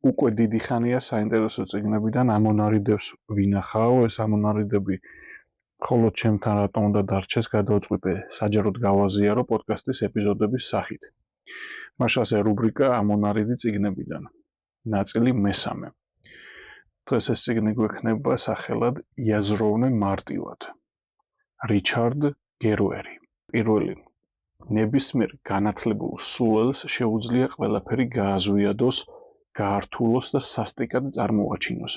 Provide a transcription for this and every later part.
უკვე დიდი ხანია საინტერესო წიგნებიდან ამონარიდებს ვინახავ, ეს ამონარიდები მხოლოდ ჩემთან რატომ უნდა დარჩეს, გადავწყვიტე საჯაროდ გავაზიარო პოდკასტის ეპიზოდების სახით. მაშასე რუბრიკა ამონარიდი წიგნებიდან. ნაწილი მესამე. დღეს ეს წიგნი გვექნება სახელად იაზროვნე მარტივად. რიჩარდ გერვერი. პირველი. ნებისმიერ განათლებულ სულელს შეუძლია ყველაფერი გააზვიადოს, გაართულოს და სასტიკად წარმოაჩინოს.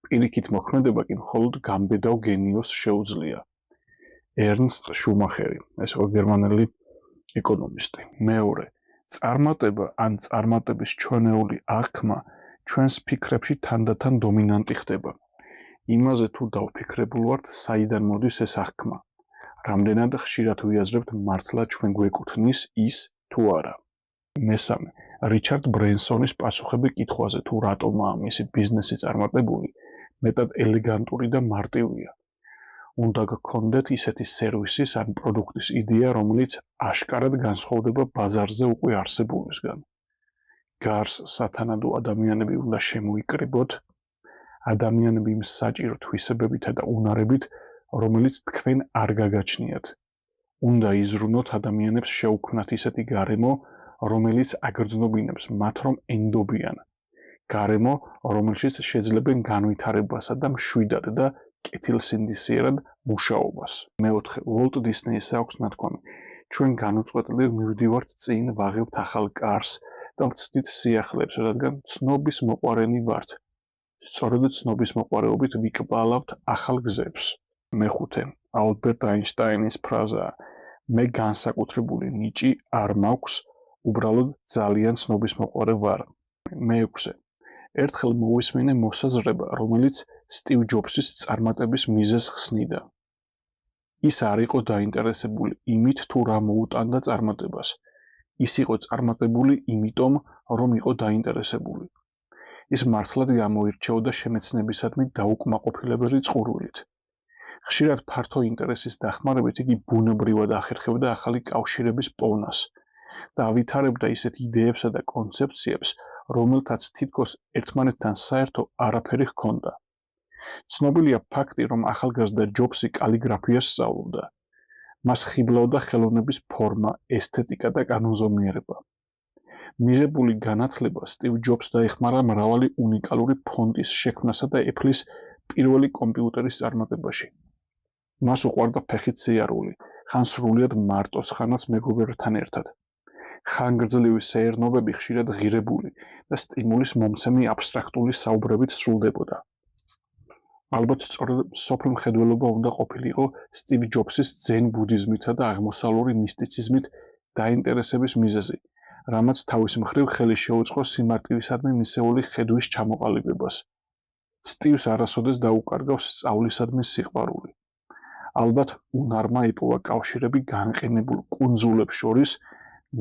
პირიქით მოქმედება კი მხოლოდ გამბედავ გენიოს შეუძლია. ერნსტ შუმახერი, ეს გერმანელი ეკონომისტი. მეორე. წარმატება ან წარმატების ჩვენეული აღქმა ჩვენს ფიქრებში თანდათან დომინანტი ხდება. იმაზე თუ დავფიქრებულ ვართ, საიდან მოდის ეს აღქმა. რამდენად ხშირად ვიაზრებთ მართლა ჩვენ გვეკუთვნის ის თუ არა. მესამე. რიჩარდ ბრენსონის პასუხები კითხვაზე თუ რატომაა მისი ბიზნესი წარმატებული, მეტად ელეგანტური და მარტივია. უნდა გქონდეთ ისეთი სერვისის ან პროდუქტის იდეა, რომელიც აშკარად განსხვავდება ბაზარზე უკვე არსებულისგან. გარს სათანადო ადამიანები უნდა შემოიკრიბოთ, ადამიანები იმ საჭირო თვისებებითა და უნარებით, რომელიც თქვენ არ გაგაჩნიათ. უნდა იზრუნოთ ადამიანებს შეუქმნათ ისეთი გარემო, რომელიც აგრძნობინებს მათ, რომ ენდობიან. გარემო, რომელშიც შეძლებენ განვითარებასა და მშვიდად და კეთილსინდისიერად მუშაობას. მეოთხე. ვოლტ დისნეის აქვს ნათქვამი. ჩვენ განუწყვეტლივ მივდივართ წინ, ვაღებთ ახალ კარს და ვცდით სიახლეებს, რადგან ცნობის მოყვარენი ვართ. სწორედ ცნობის მოყვარეობით ვიკბალავთ ახალ გზებს. მეხუთე. ალბერტ აინშტაინის ფრაზაა: მე განსაკუთრებული ნიჭი არ მაქვს, უბრალოდ ძალიან ცნობის მოყვარე ვარ. მეექვსე. ერთხელ მოვისმინე მოსაზრება, რომელიც სტივ ჯობსის წარმატების მიზეზს ხსნიდა. ის არ იყო დაინტერესებული იმით, თუ რა მოუტანდა წარმატებას. ის იყო წარმატებული იმიტომ, რომ იყო დაინტერესებული. ის მართლაც გამოირჩეოდა შემეცნებისადმი დაუკმაყოფილებელი წყურვილით. ხშირად ფართო ინტერესის დახმარებით იგი ბუნებრივად ახერხებდა ახალი კავშირების პოვნას და ავითარებდა ისეთ იდეებსა და კონცეფციებს, რომელთაც თითქოს ერთმანეთთან საერთო არაფერი ჰქონდა. ცნობილია ფაქტი, რომ ახალგაზრდა ჯობსი კალიგრაფიას სწავლობდა. მას ხიბლავდა ხელოვნების ფორმა, ესთეტიკა და კანონზომიერება. მიღებული განათლება სტივ ჯობსს დაეხმარა მრავალი უნიკალური ფონტის შექმნასა და Apple-ის პირველი კომპიუტერის წარმატებაში. მას უყვარდა ფეხით სიარული, ხან სრულიად მარტოსხანას მეგობრებთან ერთად. ხანგრძლივი სეირნობები ხშირად ღირებული და სტიმულის მომცემი აბსტრაქტული საუბრებით სრულდებოდა. ალბათ სწორედ სოფლმხედველობა უნდა ყოფილიყო სტივ ჯობსის ძენ ბუდიზმითა და აღმოსავლური მისტიციზმით დაინტერესების მიზეზი, რამაც თავის მხრივ ხელი შეუწყო სიმარტივისადმი მისეული ხედვის ჩამოყალიბებას. სტივს არასოდეს დაუკარგავს სწავლისადმი სიყვარული. ალბათ უნარმა იპოვა კავშირები განყენებულ კუნძულებს შორის,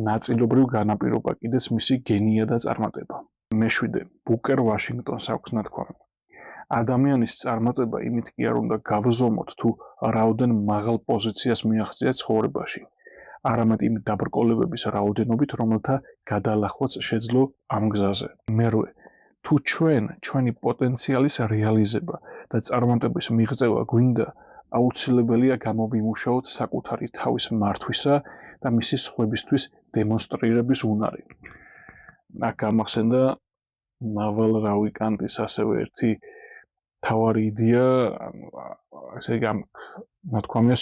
ნაწილობრივ განაპირობა კიდეც მისი გენია და წარმატება. მეშვიდე. ბუკერ ვაშინგტონს აქვს ნათქვამი. ადამიანის წარმატება იმით კი არ უნდა გავზომოთ, თუ რაოდენ მაღალ პოზიციას მიაღწია ცხოვრებაში, არამედ იმ დაბრკოლებების რაოდენობით, რომელთა გადალახვაც შეძლო ამ გზაზე. მერვე. თუ ჩვენი პოტენციალის რეალიზება და წარმატების მიღწევა გვინდა, აუცილებელია გამოვიმუშაოთ საკუთარი თავის მართვისა და მისი სხვებისთვის დემონსტრირების უნარი. აქ გამახსენდა ნავალ რაუიკანტის ასევე ერთი თავარი იდეა, ესე იგი ნათქვამია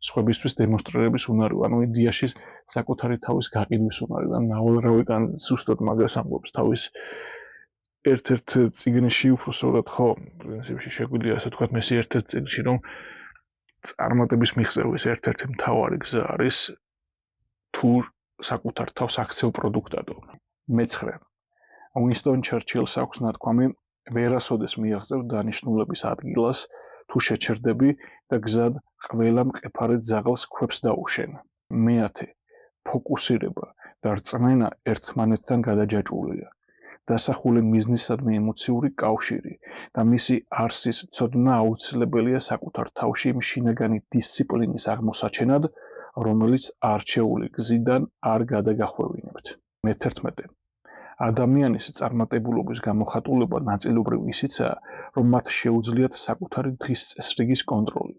სხვებისთვის დემონსტრირების უნარი, ანუ იდეაში საკუთარი თავის გაყიდვის უნარი და ნავალ რაუიკანტი ზუსტად მაგას ამბობს თავის ერთ-ერთ წიგნში, უბრალოდ ხო, პრინციპში შეგვიძლია ასე ვთქვათ, მესი ერთ-ერთ წიგნში, რომ წარმატების მიღწევის ერთ-ერთი მთავარი გზა არის თუ საკუთარ თავს აქცევ პროდუქტადო. მეცხრე. უინსტონ ჩერჩილს აქვს ნათქვამი, ვერასოდეს მიაღწევ დანიშნულების ადგილას, თუ შეჩერდები და გზად ყველა მყეფარი ძაღლს ქვებს დაუშენ. მეათე. ფოკუსირება და რწმენა ერთმანეთთან გადაჯაჭვულია. დასახული მიზნისადმი ემოციური კავშირი და მისი არსის ცოდნა აუცილებელია საკუთარ თავში იმ შინაგანი დისციპლინის აღმოსაჩენად, რომელიც არჩეული გზიდან არ გადაგახვევინებთ. მე-11. ადამიანის წარმატებულობის გამოხატულება ნაწილობრივ ისიცაა, რომ მათ შეუძლიათ საკუთარი დღის წესრიგის კონტროლი.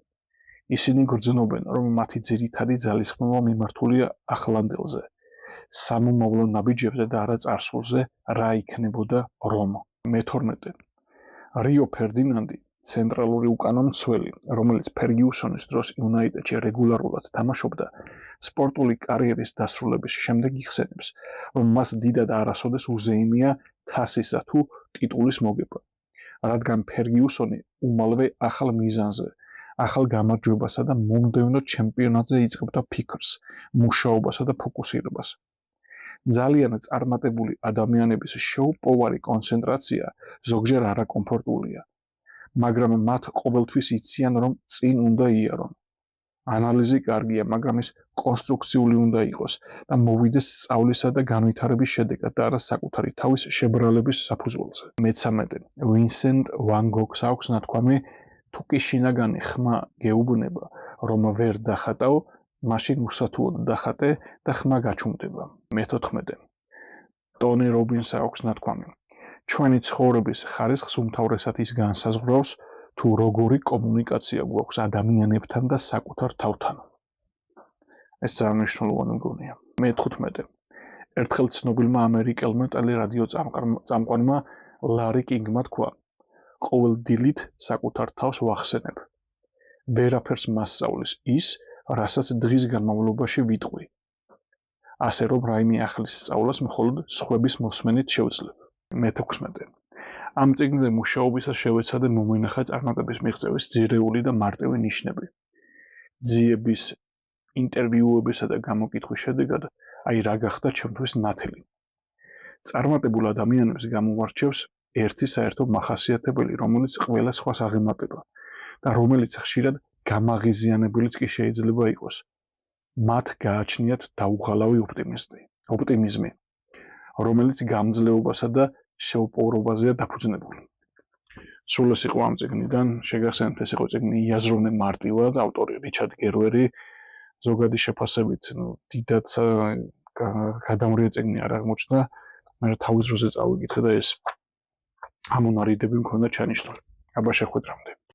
ისინი გრძნობენ, რომ მათი ძირითადი ძალისხმევა მიმართულია ახლანდელზე, სამომავლო ნაბიჯებზე და არა წარსულზე, რა იქნებოდა რომ. მე-12. რიო ფერდინანდი, ცენტრალური უკანა მცველი, რომელიც ფერგიუსონის დროს იუნაიტედში რეგულარულად თამაშობდა, სპორტული კარიერის დასრულების შემდეგ იხსენებს, რომ მას დიდად არასოდეს უზეიმია თასისა თუ ტიტულის მოგება, რადგან ფერგიუსონი უმალვე ახალ მიზანზე, ახალ გამარჯვებასა და მომდევნო ჩემპიონატზე იწყებდა ფიქრს, მუშაობასა და ფოკუსირებას. ძალიან წარმატებული ადამიანების შეუპოვარი კონცენტრაცია ზოგჯერ არაკომფორტულია, მაგრამ მათ ყოველთვის იციან, რომ წინ უნდა იარონ. ანალიზი კარგია, მაგრამ ის კონსტრუქციული უნდა იყოს და მოვიდეს სწავლისა და განვითარების შედეგად და არა საკუთარი თავის შებრალების საფუძველზე. მე-13. ვინსენტ ვან გოგს აქვს ნათქვამი, თუ კი შინაგანი ხმა გეუბნება, რომ ვერ დახატავ, მაშინ უსათუოდ დახატე და ხმა გაჩუმდება. მე-14. ტონი რობინს აქვს ნათქვამი, ჩვენი ცხოვრების ხარისხს უმთავრესად ის განსაზღვრავს, თუ როგორი კომუნიკაცია გვაქვს ადამიანებთან და საკუთარ თავთან. ეს ძალიან მნიშვნელოვანი მგონია. მე-15. ერთხელ ცნობილმა ამერიკელმა ტელერადიო წამყვანმა ლარი კინგმა თქვა, ყოველ დილით საკუთარ თავს ვახსენებ. ვერაფერს მასწავლის ის, რასაც დღის განმავლობაში ვიტყვი. ასე რომ რაიმე ახლის სწავლას მხოლოდ სხვების მოსმენით შევძლებ. მე-16. ამ წიგნზე მუშაობისას შევეცადე მომენახა წარმატების მიღწევის ძირეული და მარტივი ნიშნები. ძიების, ინტერვიუებისა და გამოკითხვის შედეგად, რა გახდა ჩემთვის ნათელი. წარმატებულ ადამიანებს გამოარჩევს ერთი საერთო მახასიათებელი, რომელიც ყველა სხვას აღემატება და რომელიც ხშირად გამაღიზიანებელიც კი შეიძლება იყოს. მათ გააჩნიათ დაუღალავი ოპტიმიზმი, რომელიც გამძლეობასა და შეუპოვრობაზეა დაფუძნებული. სულ ეს იყო ამ წიგნიდან, შეგახსენებთ, ეს იყო წიგნი იაზროვნე მარტივად, ავტორი რიჩარდ გერვერი, ზოგადი შეფასებით, დიდად გადამრიე წიგნი არ აღმოჩნდა, მე თავის დროზე წავიკითხე და ეს ამონარიდები მქონდა ჩანიშნული. აბა შეხვედრამდე.